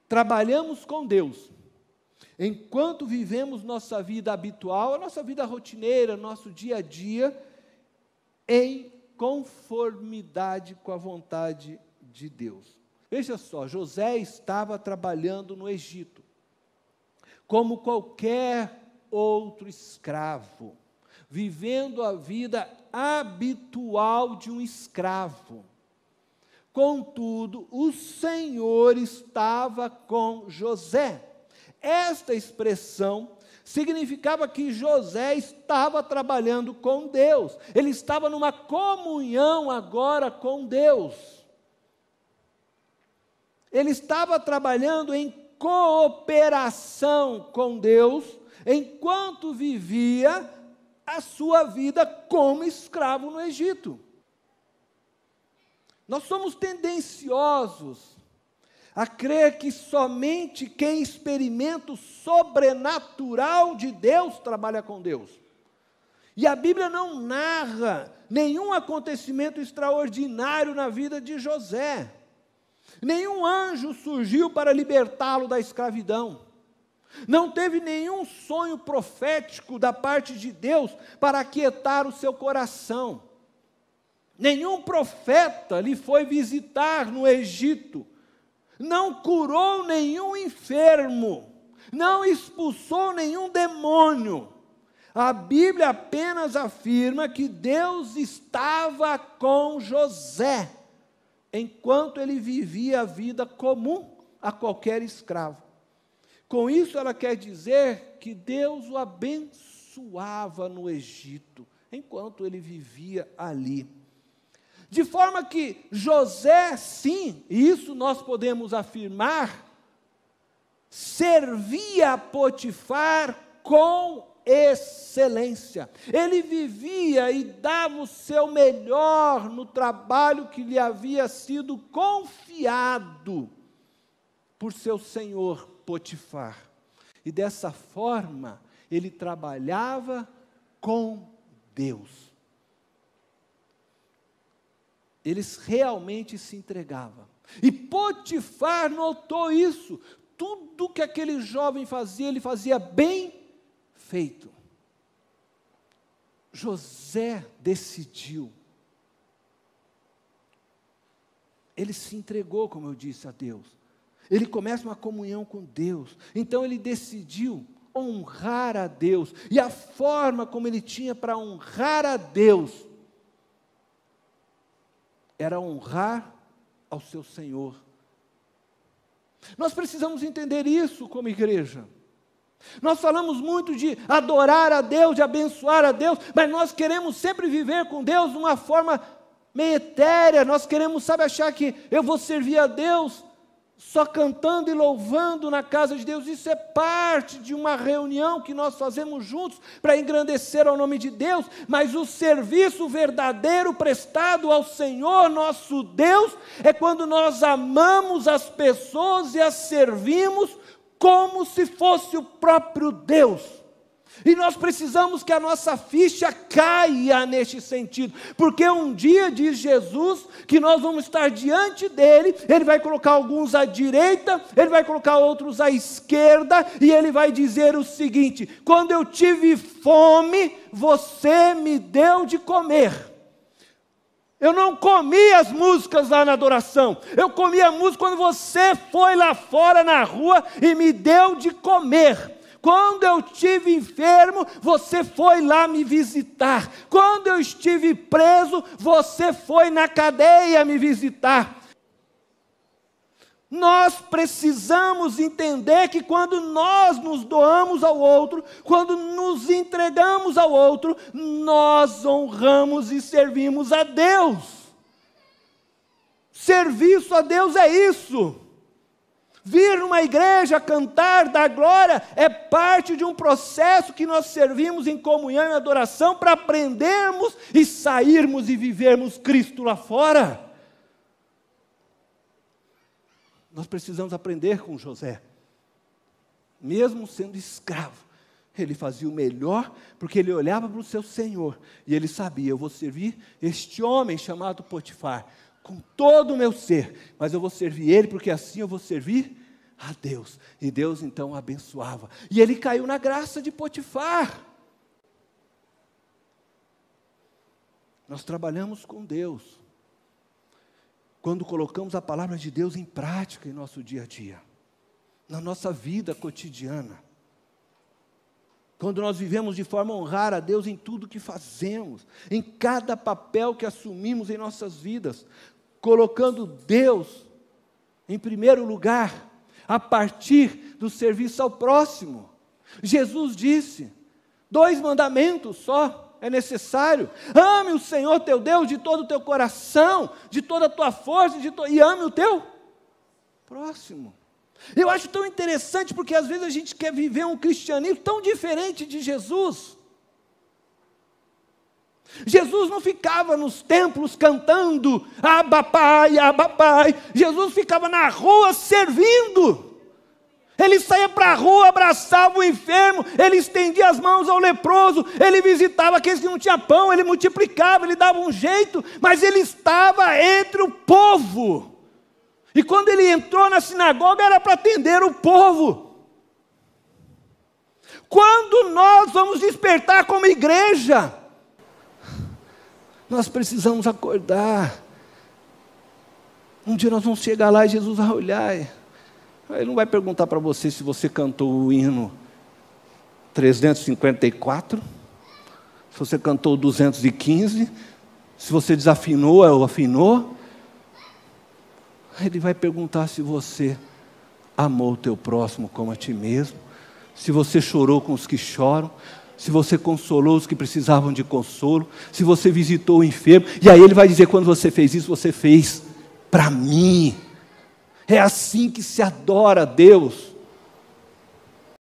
trabalhamos com Deus, enquanto vivemos nossa vida habitual, a nossa vida rotineira, nosso dia a dia, em conformidade com a vontade de Deus. Veja só, José estava trabalhando no Egito, como qualquer outro escravo, vivendo a vida habitual de um escravo. Contudo, o Senhor estava com José. Esta expressão significava que José estava trabalhando com Deus, ele estava numa comunhão agora com Deus. Ele estava trabalhando em cooperação com Deus, enquanto vivia a sua vida como escravo no Egito. Nós somos tendenciosos a crer que somente quem experimenta o sobrenatural de Deus trabalha com Deus. E a Bíblia não narra nenhum acontecimento extraordinário na vida de José. Nenhum anjo surgiu para libertá-lo da escravidão. Não teve nenhum sonho profético da parte de Deus para aquietar o seu coração. Nenhum profeta lhe foi visitar no Egito. Não curou nenhum enfermo. Não expulsou nenhum demônio. A Bíblia apenas afirma que Deus estava com José, enquanto ele vivia a vida comum a qualquer escravo. Com isso, ela quer dizer que Deus o abençoava no Egito, enquanto ele vivia ali. De forma que José, sim, e isso nós podemos afirmar, servia a Potifar com excelência. Ele vivia e dava o seu melhor no trabalho que lhe havia sido confiado por seu senhor Potifar. E dessa forma, ele trabalhava com Deus. Eles realmente se entregavam. E Potifar notou isso. Tudo que aquele jovem fazia, ele fazia bem feito. José decidiu. Ele se entregou, como eu disse, a Deus. Ele começa uma comunhão com Deus. Então ele decidiu honrar a Deus. E a forma como ele tinha para honrar a Deus era honrar ao seu Senhor. Nós precisamos entender isso como igreja. Nós falamos muito de adorar a Deus, de abençoar a Deus, mas nós queremos sempre viver com Deus de uma forma meio etérea. Nós queremos, sabe, achar que eu vou servir a Deus só cantando e louvando na casa de Deus. Isso é parte de uma reunião que nós fazemos juntos para engrandecer ao nome de Deus, mas o serviço verdadeiro prestado ao Senhor nosso Deus é quando nós amamos as pessoas e as servimos como se fosse o próprio Deus. E nós precisamos que a nossa ficha caia neste sentido, porque um dia, diz Jesus, que nós vamos estar diante dele, ele vai colocar alguns à direita, ele vai colocar outros à esquerda, e ele vai dizer o seguinte: quando eu tive fome, você me deu de comer. Eu não comi as músicas lá na adoração, eu comi a música quando você foi lá fora na rua e me deu de comer. Quando eu estive enfermo, você foi lá me visitar. Quando eu estive preso, você foi na cadeia me visitar. Nós precisamos entender que quando nós nos doamos ao outro, quando nos entregamos ao outro, nós honramos e servimos a Deus. Serviço a Deus é isso. Vir numa igreja, cantar, dar glória, é parte de um processo que nós servimos em comunhão e adoração para aprendermos e sairmos e vivermos Cristo lá fora. Nós precisamos aprender com José. Mesmo sendo escravo, ele fazia o melhor, porque ele olhava para o seu Senhor, e ele sabia: eu vou servir este homem chamado Potifar, com todo o meu ser, mas eu vou servir ele, porque assim eu vou servir a Deus. E Deus então o abençoava. E ele caiu na graça de Potifar. Nós trabalhamos com Deus quando colocamos a palavra de Deus em prática em nosso dia a dia, na nossa vida cotidiana. Quando nós vivemos de forma a honrar a Deus em tudo que fazemos, em cada papel que assumimos em nossas vidas, colocando Deus em primeiro lugar, a partir do serviço ao próximo. Jesus disse, 2 mandamentos só é necessário: ame o Senhor teu Deus de todo o teu coração, de toda a tua força, e ame o teu próximo. Eu acho tão interessante, porque às vezes a gente quer viver um cristianismo tão diferente de Jesus. Jesus não ficava nos templos cantando Abba Pai, Abba Pai. Jesus ficava na rua servindo. Ele saía para a rua, abraçava o enfermo, ele estendia as mãos ao leproso, ele visitava aqueles que não tinham pão, ele multiplicava, ele dava um jeito, mas ele estava entre o povo. E quando ele entrou na sinagoga, era para atender o povo. Quando nós vamos despertar como igreja, nós precisamos acordar. Um dia nós vamos chegar lá e Jesus vai olhar. Ele não vai perguntar para você se você cantou o hino 354, se você cantou o 215, se você desafinou ou afinou. Ele vai perguntar se você amou o teu próximo como a ti mesmo, se você chorou com os que choram, se você consolou os que precisavam de consolo, se você visitou o enfermo. E aí ele vai dizer: quando você fez isso, você fez para mim. É assim que se adora a Deus.